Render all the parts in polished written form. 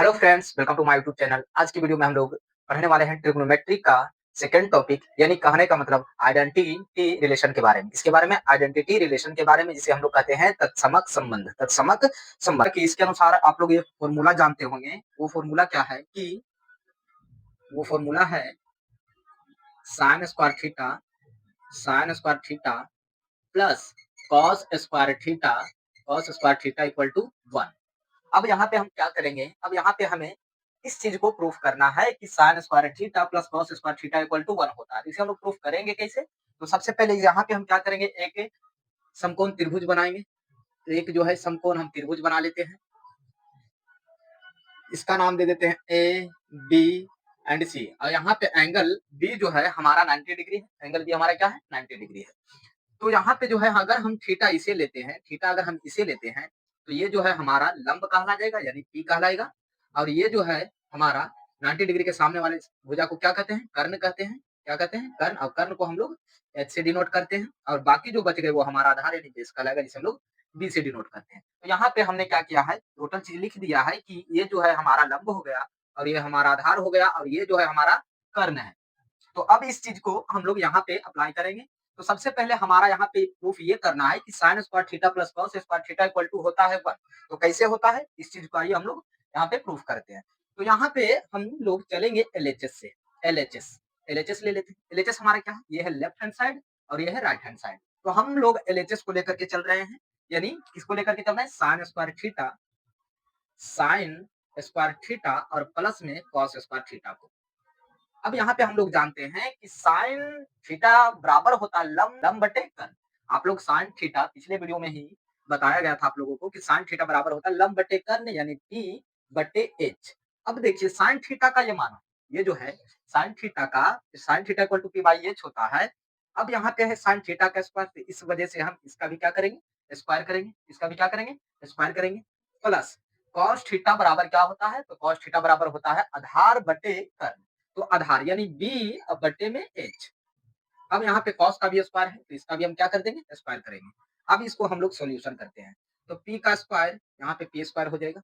Hello friends, welcome to my YouTube channel. आज की video में हम लोग पढ़ने वाले हैं ट्रिग्नोमेट्री का सेकंड टॉपिक, यानी कहने का मतलब आइडेंटिटी रिलेशन के बारे में। इसके बारे में आइडेंटिटी रिलेशन के बारे में जिसे हम लोग कहते हैं तत्समक संबंध। तत्समक संबंध कि इसके अनुसार आप लोग ये फॉर्मूला जानते होंगे। वो फॉर्मूला क्या है कि वो फॉर्मूला है sine square theta plus cos square theta equal to 1। अब यहाँ पे हम क्या करेंगे, अब यहाँ पे हमें इस चीज को प्रूफ करना है कि sine square theta plus cos square theta equal to 1 होता है। इसे हम लोग प्रूफ करेंगे कैसे? तो सबसे पहले यहाँ पे हम क्या करेंगे, एक समकोण त्रिभुज बनाएंगे। तो एक जो है समकोण हम त्रिभुज बना लेते हैं। इसका नाम दे देते हैं ए बी एंड सी। और यहाँ पे एंगल बी जो है हमारा 90 डिग्री है। एंगल बी हमारा क्या है? 90 डिग्री है। तो यहाँ पे जो है अगर हम थीटा इसे लेते हैं, थीटा अगर हम इसे लेते हैं तो ये जो है हमारा लंब कहला जाएगा, यानी पी कहलाएगा। और ये जो है हमारा 90 डिग्री के सामने वाले भुजा को क्या कहते हैं? कर्ण कहते हैं। क्या कहते हैं? कर्ण। और कर्ण को हम लोग एच से डिनोट करते हैं। और बाकी जो बच गए वो हमारा आधार यानी बेस कहलाएगा, जिसे हम लोग बी से डिनोट करते हैं। तो यहाँ पे हमने क्या किया है, टोटल चीज लिख दिया है कि ये जो है हमारा लंब हो गया, और ये हमारा आधार हो गया, और ये जो है हमारा कर्ण है। तो अब इस चीज को हम लोग यहाँ पे अप्लाई करेंगे। तो सबसे पहले हमारा यहाँ पे प्रूफ ये करना है कि sine square theta plus cos square theta equal to होता है 1। तो कैसे होता है इस चीज को आइए हम लोग यहाँ पे प्रूफ करते हैं। तो यहाँ पे हम लोग चलेंगे एलएचएस से। एलएचएस ले लेते हैं। एलएचएस हमारा क्या है? ये है लेफ्ट हैंड साइड और ये है राइट हैंड साइड। तो हम लोग एलएचएस को लेकर के चल रहे हैं, यानी किसको लेकर के चल रहे हैं? साइन स्क्वायर थीटा और प्लस में कॉस स्क्वायर थीटा को। अब यहाँ पे हम लोग जानते हैं कि साइन थीटा बराबर होता है लंब बटे कर्ण। आप लोग साइन थीटा पिछले वीडियो में ही बताया गया था आप लोगों को कि साइन थीटा बराबर होता है लंब बटे कर्ण, यानी पी बटे एच। अब देखिए साइन थीटा का ये मानो, ये जो है sine theta equal to P by H होता है। अब यहाँ पे है साइन थीटा का स्क्वायर, तो इस वजह से हम इसका भी क्या करेंगे? स्क्वायर करेंगे। इसका भी क्या करेंगे? स्क्वायर करेंगे। प्लस कॉस थीटा बराबर क्या होता है? तो कॉस थीटा बराबर होता है आधार बटे कर्ण। तो आधार यानी बी बटे में एच। अब यहाँ पे कॉस का भी स्क्वायर है, तो इसका भी हम क्या कर देंगे? स्क्वायर करेंगे। अब इसको हम लोग सॉल्यूशन करते हैं। तो पी का स्क्वायर यहाँ पे पी स्क्वायर हो जाएगा,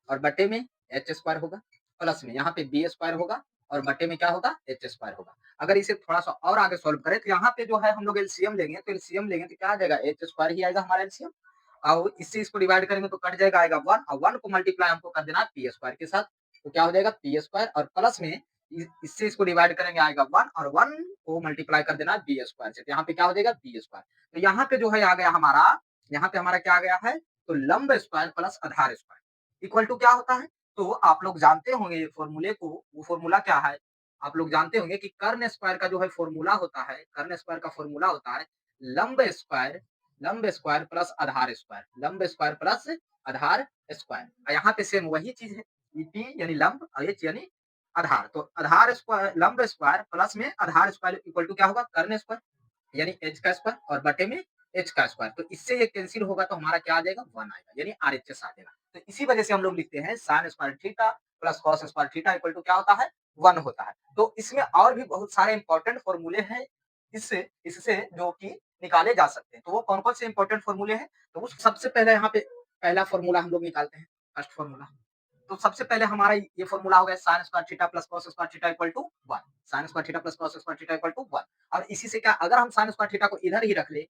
और बटे में एच स्क्वायर होगा। प्लस में यहाँ पे बी स्क्वायर होगा, और बटे में क्या होगा? एच स्क्वायर होगा। अगर इसे थोड़ा सा और आगे सॉल्व करें तो यहाँ पे जो है हम लोग एलसीएम लेंगे, तो एलसीएम लेंगे तो क्या आ जाएगा? एच स्क्वायर ही आएगा हमारा एलसीएम। और इससे इसको डिवाइड करेंगे तो कट जाएगा, आएगा 1, और 1 को मल्टीप्लाई हमको कर देना पी स्क्वायर के साथ। तो क्या हो जाएगा? पी स्क्वायर, और प्लस में इससे इसको डिवाइड करेंगे, आएगा 1, और 1 को मल्टीप्लाई कर देना बी स्क्वायर से। तो यहाँ पे क्या हो जाएगा? B square. तो यहाँ पे जो है आ गया हमारा, यहाँ पे हमारा क्या आ गया है? तो लंब स्क्वायर प्लस आधार स्क्वायर इक्वल टू क्या होता है? तो आप लोग जानते होंगे फॉर्मूले को। वो फॉर्मूला क्या है? आप लोग जानते होंगे कि कर्ण स्क्वायर का जो है फॉर्मूला होता है, कर्ण स्क्वायर का फॉर्मूला होता है लंब स्क्वायर प्लस आधार स्क्वायर, लंब स्क्वायर प्लस आधार स्क्वायर। यहाँ पे सेम वही चीज है, पी यानी लंब और एच यानी आधार। तो आधार स्क्वायर लंब स्क्वायर प्लस में आधार स्क्वायर इक्वल टू क्या होगा? कर्ण स्क्वायर यानी एच का स्क्वायर, और बटे में एच का स्क्वायर। तो इससे ये कैंसिल होगा तो हमारा क्या आ जाएगा? 1 आएगा, यानी आरएचएस आ जाएगा। तो इसी वजह से हम लोग लिखते हैं sine square theta plus cos square theta equal to क्या होता है? 1 होता है। तो इसमें और भी बहुत सारे इंपॉर्टेंट फॉर्मूले हैं इससे इससे जो कि निकाले जा सकते हैं। तो वो कौन कौन से इंपॉर्टेंट फॉर्मूले हैं? तो उस सबसे पहले यहाँ पे पहला फॉर्मूला हम लोग निकालते हैं, फर्स्ट फॉर्मूला। तो सबसे पहले हमारा ये फॉर्मूला हो गया sine square theta plus cos square theta equal to 1। Sine square theta plus cos square theta equal to 1। और इसी से क्या, अगर हम साइन स्क्वायर थीटा को इधर ही रख ले,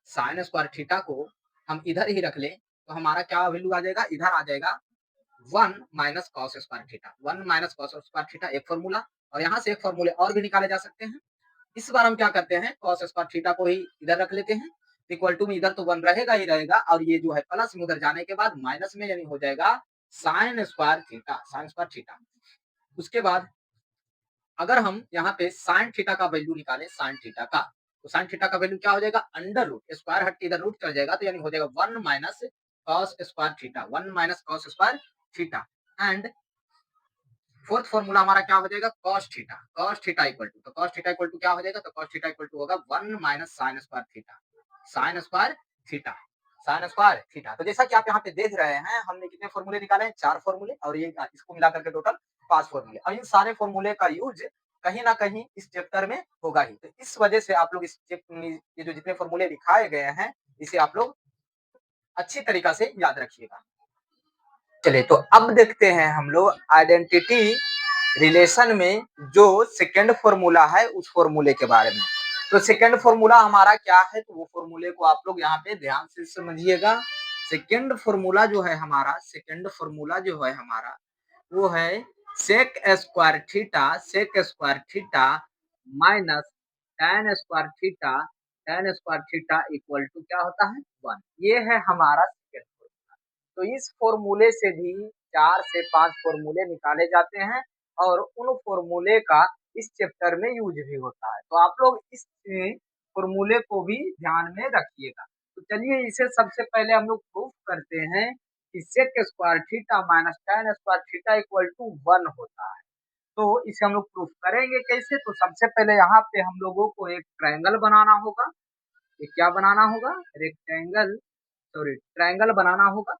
साइन स्क्वायर थीटा को हम इधर ही रख ले, तो हमारा क्या वैल्यू आ जाएगा? इधर आ जाएगा 1 minus cos square theta. 1 minus cos square theta एक फॉर्मूला। और यहाँ से एक फॉर्मूले और भी निकाले जा सकते हैं। इस बार हम क्या करते हैं? कॉस स्क्वायर थीटा को ही इधर रख लेते हैं। इक्वल टू में इधर तो 1 रहेगा ही रहेगा, और ये जो है प्लस में उधर जाने के बाद माइनस में, यानी हो जाएगा sign square theta, sign square theta. उसके बाद अगर हम यहाँ पे साइन थीटा का वैल्यू निकालें, साइन थीटा का, तो साइन थीटा का वैल्यू क्या हो जाएगा? अंडर रूट, स्क्वायर हट के इधर रूट चल जाएगा, तो यानी हो जाएगा 1 minus cos square theta, 1 minus cos square theta. And fourth formula हमारा क्या हो जाएगा? कॉस थीटा इक्वल टू, तो कॉस थीटा इक्वल टू क्या हो जाएगा? तो कॉस थीटा इक्वल टू होगा 1 minus sign square theta, sign square theta, sign square theta. तो जैसा कि आप यहाँ पे देख रहे हैं, हमने कितने फॉर्मूले निकाले हैं? 4 फॉर्मूले, और ये इसको मिला करके टोटल 5 फॉर्मूले। और इन सारे फॉर्मूले का यूज कहीं ना कहीं इस चैप्टर में होगा ही। तो इस वजह से आप लोग ये जो जितने फॉर्मूले दिखाए गए हैं, इसे आप लोग अच्छी तरीका से याद रखिएगा। चलिए तो अब देखते हैं हम लोग आइडेंटिटी रिलेशन में जो सेकंड फॉर्मूला है उस फॉर्मूले के बारे में। तो सेकंड फॉर्मूला हमारा क्या है, तो वो फॉर्मूले को आप लोग यहाँ पे ध्यान से समझिएगा। सेकंड फॉर्मूला जो है हमारा वो है sec square theta minus tan square theta equal to क्या होता है 1। ये है हमारा सेकंड फॉर्मूला। तो इस फॉर्मूले से भी 4 से 5 फॉर्मूले निकाले जाते हैं और उन फॉर्मूले का इस चैप्टर में यूज भी होता है। तो आप लोग इस फॉर्मूले को भी ध्यान में रखिएगा। तो चलिए इसे सबसे पहले हम लोग प्रूफ करते हैं कि sec square theta minus tan square theta equal to 1 होता है। तो इसे हम लोग प्रूफ करेंगे कैसे, तो सबसे पहले यहाँ पे हम लोगों को एक ट्रायंगल बनाना होगा। ये क्या बनाना होगा, ट्रायंगल बनाना होगा।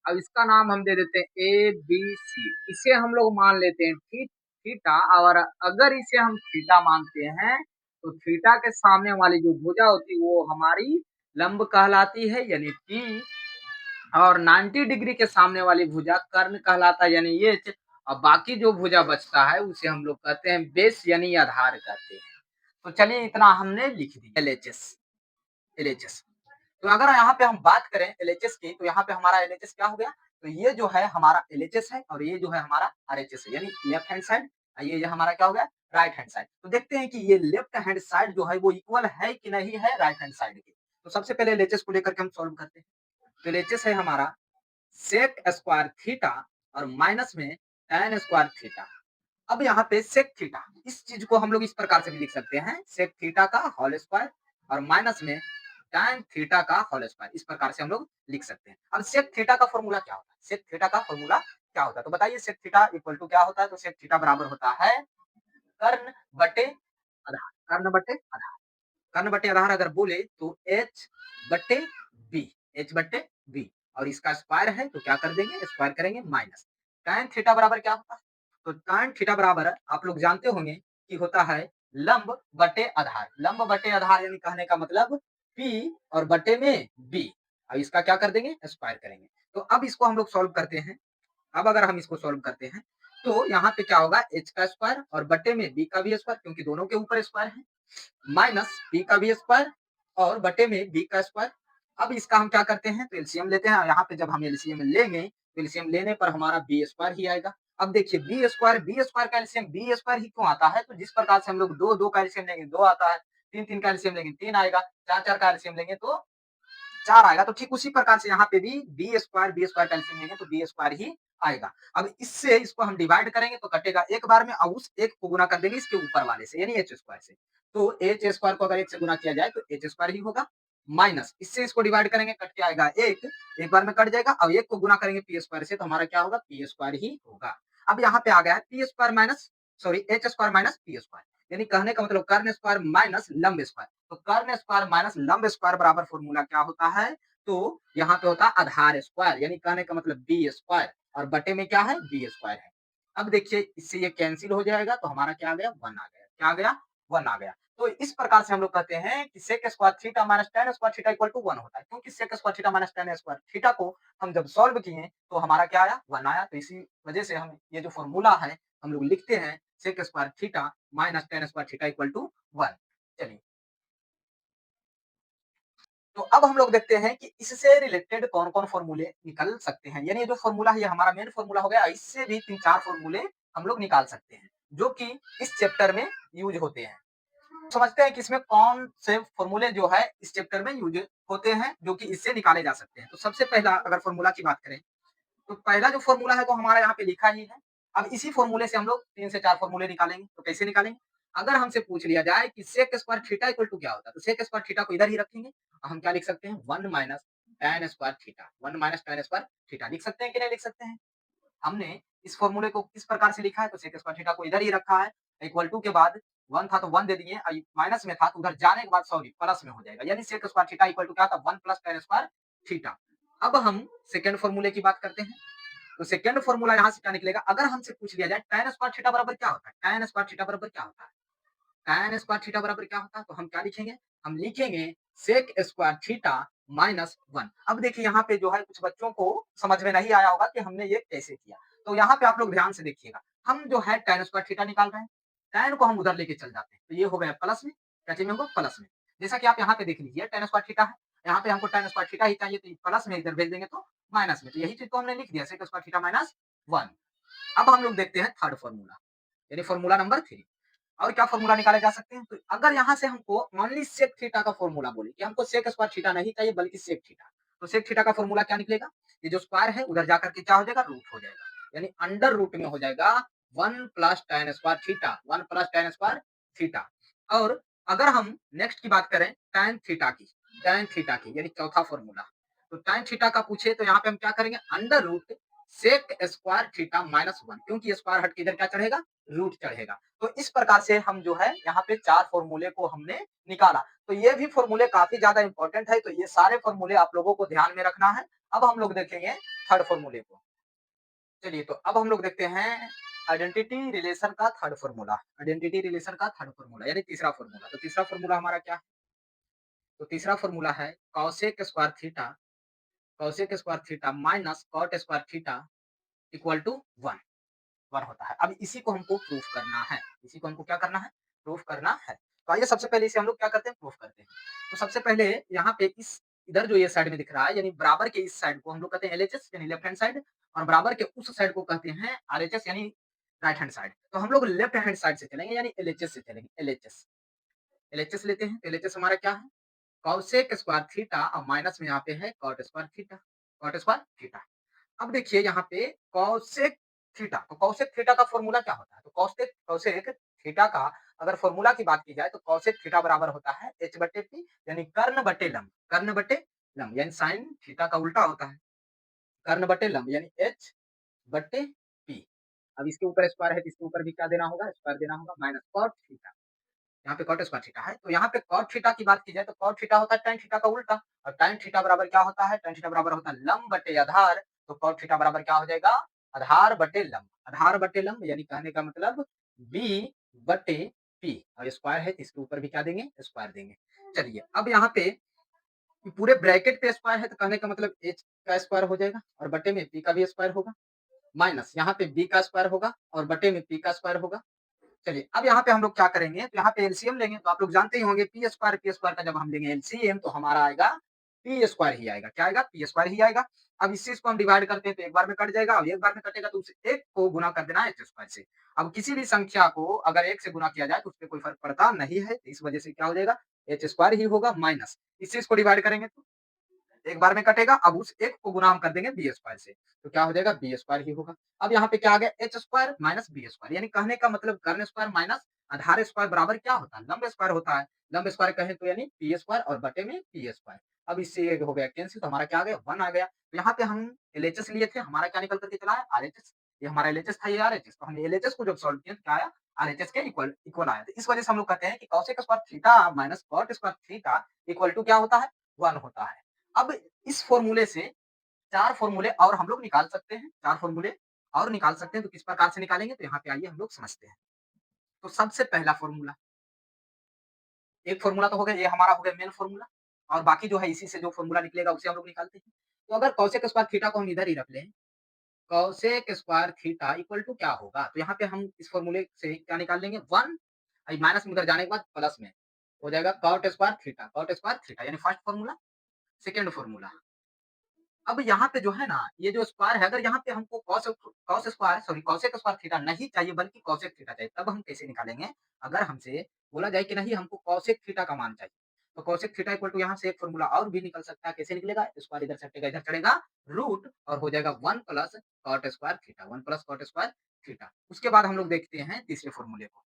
अब इसका नाम हम दे देते हैं ए बी सी। इसे हम लोग मान लेते हैं थीटा, और अगर इसे हम थीटा मानते हैं तो थीटा के सामने वाली जो भुजा होती है वो हमारी लंब कहलाती है यानी टी, और 90 डिग्री के सामने वाली भुजा कर्ण कहलाता है यानी एच, और बाकी जो भुजा बचता है उसे हम लोग कहते हैं बेस यानी आधार कहते हैं। तो चलिए इतना हमने लिख दिया। L H S. तो अगर यहाँ पे हम बात करें एलएचएस की, तो यहाँ पे हमारा एलएचएस क्या हो गया, तो ये जो है हमारा एलएचएस है और ये जो है हमारा आरएचएस है, यानी लेफ्ट हैंड साइड, ये हमारा क्या हो गया राइट हैंड साइड। तो देखते हैं कि ये लेफ्ट हैंड साइड जो है वो इक्वल है कि नहीं है राइट हैंड साइड के। तो सबसे पहले एलएचएस को लेकर के हम सॉल्व करते हैं। तो एलएचएस है हमारा सेक स्क्वायर थीटा और माइनस में टेन स्क्वायर थीटा। अब यहाँ पे सेक थीटा, इस चीज को हम लोग इस प्रकार से भी लिख सकते हैं, सेक थीटा का होल स्क्वायर और माइनस में tan थीटा का होल स्क्वायर, इस प्रकार से हम लोग लिख सकते हैं। अब सेक थीटा का फॉर्मूला क्या होता है, सेक थीटा का फॉर्मूला क्या होता है, तो बताइए सेक थीटा इक्वल टू क्या होता है, तो सेक थीटा बराबर होता है कर्ण बटे आधार। कर्ण बटे आधार अगर बोले तो एच बटे बी, और इसका स्क्वायर है तो क्या कर देंगे, स्क्वायर करेंगे माइनस tan थीटा बराबर क्या होता है, तो tan थीटा बराबर आप लोग जानते होंगे कि होता है लंब बटे आधार यानी कहने का मतलब P और बटे में B, अब इसका क्या कर देंगे, स्क्वायर करेंगे। तो अब इसको हम लोग सॉल्व करते हैं। अब अगर हम इसको सॉल्व करते हैं तो यहाँ पे क्या होगा, h का स्क्वायर और बटे में b का भी स्क्वायर, क्योंकि दोनों के ऊपर स्क्वायर है, माइनस b का भी स्क्वायर और बटे में b का स्क्वायर। अब इसका हम क्या करते हैं, तो एलसीएम लेते हैं। यहाँ पे जब हम एलसीएम लेंगे तो एलसीएम लेने पर हमारा बी स्क्वायर ही आएगा। अब देखिए बी स्क्वायर का एलसीएम बी स्क्वायर ही क्यों आता है, तो जिस प्रकार से हम लोग दो दो का एलसीएम लेंगे दो आता है, तीन तीन का एलसीएम लेंगे तीन आएगा, चार चार का एलसीएम लेंगे तो 4 आएगा। तो ठीक उसी प्रकार से यहाँ पे भी बी स्क्वायर कैल्सियम लेंगे तो बी स्क्वायर ही आएगा। अब इससे इसको हम डिवाइड करेंगे तो कटेगा एक बार में, और उस एक को गुना कर देंगे इसके ऊपर वाले से यानी एच स्क्वायर से। तो एच स्क्वायर को अगर एक से गुना किया जाए तो एच स्क्वायर ही होगा, माइनस इससे इसको डिवाइड करेंगे कट के आएगा एक बार में कट जाएगा, और एक को गुना करेंगे पी स्क्वायर से तो हमारा क्या होगा, पी स्क्वायर ही होगा। अब यहाँ पे आ गया है P square minus H square minus P square, यानी कहने का मतलब कर्ण स्क्वायर माइनस लंब स्क्वायर। तो कर्ण स्क्वायर माइनस लंब स्क्वायर बराबर फॉर्मूला क्या होता है, तो यहाँ पे होता है आधार स्क्वायर, यानी कहने का मतलब बी स्क्वायर, और बटे में क्या है बी स्क्वायर है। अब देखिए इससे ये कैंसिल हो जाएगा तो हमारा क्या आ गया, वन आ गया। क्या आ गया, वन आ गया। तो इस प्रकार से हम लोग कहते हैं कि sec square theta minus tan square theta equal to one होता है, क्योंकि sec square theta minus tan square theta को हम जब सॉल्व किए तो हमारा क्या आया, वन आया। तो इसी वजह से हम ये जो फॉर्मूला है हम लोग लिखते हैं sec square theta minus tan square theta equal to one. चलिए तो अब हम लोग देखते हैं कि इससे रिलेटेड कौन-कौन फॉर्मूले निकल सकते हैं। यानी ये जो फॉर्मूला है ये हमारा मेन फॉर्मूला हो गया, इससे भी 3-4 फॉर्मूले हम लोग निकाल सकते हैं, जो कि इस चैप्टर में यूज़ होते हैं। समझते हैं कि इसमें कौन से फॉर्मूले जो है इस चैप्टर में यूज़ होते हैं, जो कि इससे निकाले जा सकते हैं। तो सबसे पहला अगर फॉर्मूला की बात करें, तो पहला जो फॉर्मूला है वो हमारा यहाँ पे लिखा ही है। अब इसी फॉर्मूले से हम लोग 3 से 4 फॉर्मूले निकालेंगे। तो कैसे निकालेंगे? अगर हमसे पूछ लिया जाए कि sec square theta equal to क्या होता है? तो सेक स्क्वायर थीटा को इधर ही रखेंगे और हम क्या लिख सकते हैं 1 minus tan square theta, 1 minus tan square theta लिख सकते हैं कि नहीं लिख सकते हैं? हमने इस फॉर्मूले को किस प्रकार से लिखा है, तो सेक स्क्वायर थीटा को इधर ही रखा है, इक्वल टू के बाद 1 था तो 1 दे दिए, माइनस में था तो उधर जाने के बाद सॉरी प्लस में हो जाएगा, यानी sec square theta equal to क्या था 1 प्लस tan स्क्वायर थीटा। अब हम सेकंड फॉर्मूले की बात करते हैं। तो सेकंड फॉर्मूला यहाँ से क्या निकलेगा, अगर हमसे पूछ लिया जाए tan स्क्वायर थीटा बराबर क्या होता है, tan स्क्वायर थीटा बराबर क्या होता है, tan स्क्वायर थीटा बराबर क्या होता है, तो हम क्या लिखेंगे, हम लिखेंगे सेक स्क्वायर थीटा माइनस 1। अब देखिए यहाँ पे जो है कुछ बच्चों को समझ में नहीं आया होगा कि हमने ये कैसे किया। तो यहाँ पे आप लोग ध्यान से देखिएगा, हम जो है tan स्क्वायर थीटा निकाल रहे हैं, tan को हम उधर लेके चल जाते हैं। तो ये हो गया प्लस में, क्या चाहिए हमको? प्लस में। जैसा कि आप यहाँ पे देख लीजिए tan स्क्वायर थीटा है, यहाँ पे हमको tan स्क्वायर थीटा ही चाहिए, तो प्लस में इधर भेज देंगे तो माइनस में। तो यही चीज़ को हमने लिख दिया sec स्क्वायर थीटा माइनस 1। अब हम लोग देखते हैं थर्ड फार्मूला, यानी फार्मूला नंबर 3। और क्या फार्मूला निकाले जा सकते हैं? तो अगर यहाँ से हमको ओनली सेक थीटा का फार्मूला बोले कि हमको सेक स्क्वायर थीटा नहीं चाहिए बल्कि सेक थीटा, तो सेक थीटा का फार्मूला क्या निकलेगा? ये जो स्क्वायर है उधर जाकर के क्या हो जाएगा? रूट हो जाएगा, यानी अंडर रूट में हो जाएगा 1 plus tan square theta, 1 plus tan square theta. और अगर हम नेक्स्ट की बात करें tan थीटा की यानी चौथा फार्मूला, तो tan थीटा का पूछे तो यहाँ पे हम क्या करेंगे? Under root sec square theta minus 1, क्योंकि स्क्वायर हट के इधर क्या चढ़ेगा? रूट चढ़ेगा। तो इस प्रकार से हम जो है यहाँ पे 4 फ़ॉर्मूले को हमने निकाला। तो ये भी फ़ॉर्मूले काफ़ी ज़्यादा इम्पोर्टेंट है, तो ये सारे फ़ॉर्मूले आप लोगों को ध्यान में रखना है। अब हम लोग देखेंगे थर्ड फ़ॉर्मूले को। चलिए तो अब हम लोग देखते हैं आइडेंटिटी रिलेशन का थर्ड फ़ॉर्मूला। आइडेंटिटी रिलेशन का थर्ड फ़ॉर्मूला यानी तीसरा फ़ॉर्मूला। तो तीसरा फ़ॉर्मूला हमारा क्या है? तो तीसरा फ़ॉर्मूला है cosec square theta minus cot square theta equal to 1। 1 होता है। अब इसी को हमको प्रूफ करना है। इसी को हमको क्या करना है? प्रूफ करना है। तो आइए सबसे पहले इसे हम लोग क्या करते हैं? प्रूफ करते हैं। तो सबसे पहले यहाँ पे इस इधर जो ये साइड में दिख रहा है यानी बराबर के इस साइड को हम लोग कहते हैं एलएचएस यानी लेफ्ट हैंड साइड, और बराबर के उस साइड को कहते हैं आरएचएस यानी राइट हैंड साइड। तो हम लोग लेफ्ट हैंड साइड से चलेंगे यानी एलएचएस से चलेंगे। एलएचएस एलएचएस लेते हैं। तो एलएचएस हमारा क्या है? कॉसेक स्क्वायर थीटा और माइनस में यहाँ पे है cot square theta. Cot square theta. अब देखिए यहाँ पे कॉसेक थीटा, तो कॉसेक थीटा का फॉर्मूला क्या होता है? तो कॉसेक कॉसेक थीटा का अगर फॉर्मूला की बात की जाए तो कॉसेक थीटा बराबर होता है एच बटे पी, यानी कर्ण बटे लंब। कर्ण बटे लंब यानी साइन थीटा का उल्टा होता है। कर्ण बटे लंब यानी एच बटे पी। अब इसके ऊपर स्क्वायर है तो इसके ऊपर भी क्या देना होगा? स्क्वायर देना होगा माइनस कॉट थीटा। यहाँ पे कॉट स्क्वायर थीटा है, तो यहाँ पे कॉट थीटा की बात की जाए तो कॉट थीटा होता है tan थीटा का उल्टा, और tan थीटा बराबर क्या होता है? tan थीटा बराबर होता है लंब बटे आधार। तो कॉट थीटा बराबर क्या हो जाएगा? आधार बटे लंब। आधार बटे लंब यानी कहने का मतलब b बटे p, और स्क्वायर है तो इसके ऊपर भी क्या देंगे? स्क्वायर देंगे। चलिए अब यहाँ पे पूरे ब्रैकेट पे स्क्वायर है तो कहने का मतलब h का स्क्वायर हो जाएगा और बटे में p का भी स्क्वायर होगा, माइनस यहाँ पे b का स्क्वायर होगा और बटे में p का स्क्वायर होगा। चलिए अब यहाँ पे हम लोग क्या करेंगे? तो यहाँ पे एलसीएम लेंगे, तो आप लोग जानते ही होंगे पी स्क्वायर का जब हम लेंगे एलसीएम तो हमारा आएगा पी स्क्वायर ही आएगा। क्या आएगा? पी स्क्वायर ही आएगा। अब इस चीज को हम डिवाइड करते हैं तो एक बार में कट जाएगा, और एक बार में कटेगा तो उस एक को गुना कर देना है एच स्क्वायर से। अब किसी भी संख्या को अगर एक से गुना किया जाए तो उससे कोई फर्क पड़ता नहीं है, तो इस वजह से क्या हो जाएगा? एच स्क्वायर ही होगा माइनस इस चीज को डिवाइड करेंगे तो एक बार में कटेगा, अब उस एक को गुना हम कर देंगे बी स्क्वायर से, तो क्या हो जाएगा? बी स्क्वायर ही होगा। अब यहाँ पे क्या आ गया? H square minus B square, यानी कहने का मतलब कर्ण स्क्वायर माइनस आधार स्क्वायर बराबर क्या होता है? लंब स्क्वायर होता है। लंब स्क्वायर कहें तो यानी पी स्क्वायर और बटे में पी स्क्वायर। अब इससे ये हो गया कैंसिल, तो हमारा क्या आ गया? 1 आ गया। तो यहाँ पे हम एलएचएस लिए थे, हमारा क्या निकल करके चला है? आरएचएस। ये हमारा एलएचएस था, ये आरएचएस। तो हमने एलएचएस को जब सॉल्व किया तो क्या आया? आरएचएस के इक्वल इक्वल आया। तो इस वजह से हम लोग कहते हैं कि cosec square theta minus cot square theta equal to क्या होता है? 1 होता है। अब इस फॉर्मूले से 4 फॉर्मूले और हम लोग निकाल सकते हैं, 4 फॉर्मूले और निकाल सकते हैं, तो किस प्रकार से निकालेंगे? तो यहाँ पे आइए हम लोग समझते हैं। तो सबसे पहला फॉर्मूला, एक फॉर्मूला तो हो गया, ये हमारा हो गया मेन फॉर्मूला, और बाकी जो है इसी से जो फॉर्मूला निकलेगा उसे हम लोग निकालते हैं। तो अगर कॉसेक स्क्वायर थीटा को हम इधर ही रख लें, cosec square theta equal to क्या होगा? तो यहाँ पे हम इस फॉर्मूले से क्या निकाल लेंगे? 1 माइनस में उधर जाने के बाद प्लस में हो जाएगा कॉट स्क्वायर थीटा यानी फर्स्ट फॉर्मूला। सेकंड फॉर्मूला, अब यहाँ पे जो है ना, ये जो स्क्वायर है, अगर यहाँ पे हमको कॉसेक स्क्वायर थीटा नहीं चाहिए बल्कि कॉसेक थीटा चाहिए, तब हम कैसे निकालेंगे? अगर हमसे बोला जाए कि नहीं हमको कॉसेक थीटा का मान चाहिए, तो कॉसेक थीटा इक्वल टू यहाँ से एक फॉर्मूला और भी निकल सकता है। कैसे निकलेगा? स्क्वायर इधर से हटेगा, इधर चढ़ेगा रूट, और हो जाएगा 1 plus cot square theta, 1 plus cot square theta. उसके बाद हम लोग देखते हैं तीसरे फॉर्मूले को।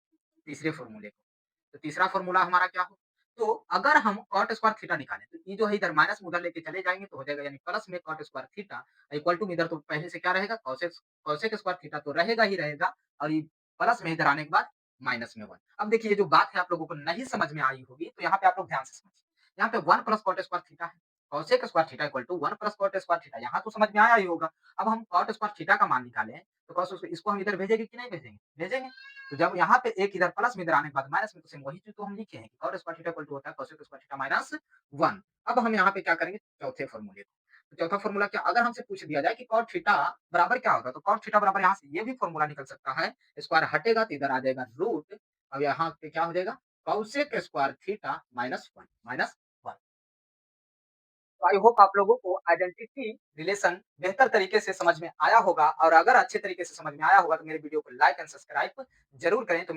तो तीसरा फॉर्मूला हमारा क्या हो? तो अगर हम कॉट स्क्वायर थीटा निकालें तो ये जो है इधर माइनस में उधर लेके चले जाएंगे तो हो जाएगा यानी प्लस में cot square theta equal to इधर तो पहले से क्या रहेगा? कॉसेक स्क्वायर थीटा तो रहेगा ही रहेगा, और ये प्लस में इधर आने के बाद माइनस में 1। अब देखिए ये जो बात है आप लोगों को नहीं समझ में आई होगी, तो यहाँ पे आप लोग ध्यान से समझिए। यहाँ पे 1 प्लस कॉट स्क्वायर थीटा है, cosec square theta equal to 1 plus cot square theta, यहाँ तो समझ में आया ही होगा। अब हम कॉट स्क्वायर थीटा का मान निकालें तो कॉस स्क्वायर इसको हम इधर भेजेंगे कि नहीं भेजेंगे? भेजेंगे। तो जब यहाँ पे एक इधर प्लस में इधर आने के बाद माइनस में तो सेम वही चीज़ तो हम लिखे हैं कि cot square theta equal to होता है कोसेक स्क्वायर थीटा माइनस 1। अब हम यहाँ पे क्या करेंगे चौथे फ़ॉर्मूले को। तो चौथा फ़ॉर्मूला क्या अगर हमसे पूछ दिया जाए कि कॉट थीटा बराबर क्या होगा? तो कॉट थीटा बराबर यहाँ से ये भी फ़ॉर्मूला निकल सकता है, स्क्वायर हटेगा तो इधर आ जाएगा रूट अब यहाँ पे क्या हो जाएगा? Cosec square theta minus 1। तो आई होप आप लोगों को आइडेंटिटी रिलेशन बेहतर तरीके से समझ में आया होगा और अगर अच्छे तरीके से समझ में आया होगा तो मेरे वीडियो को लाइक एंड सब्सक्राइब ज़रूर करें। तो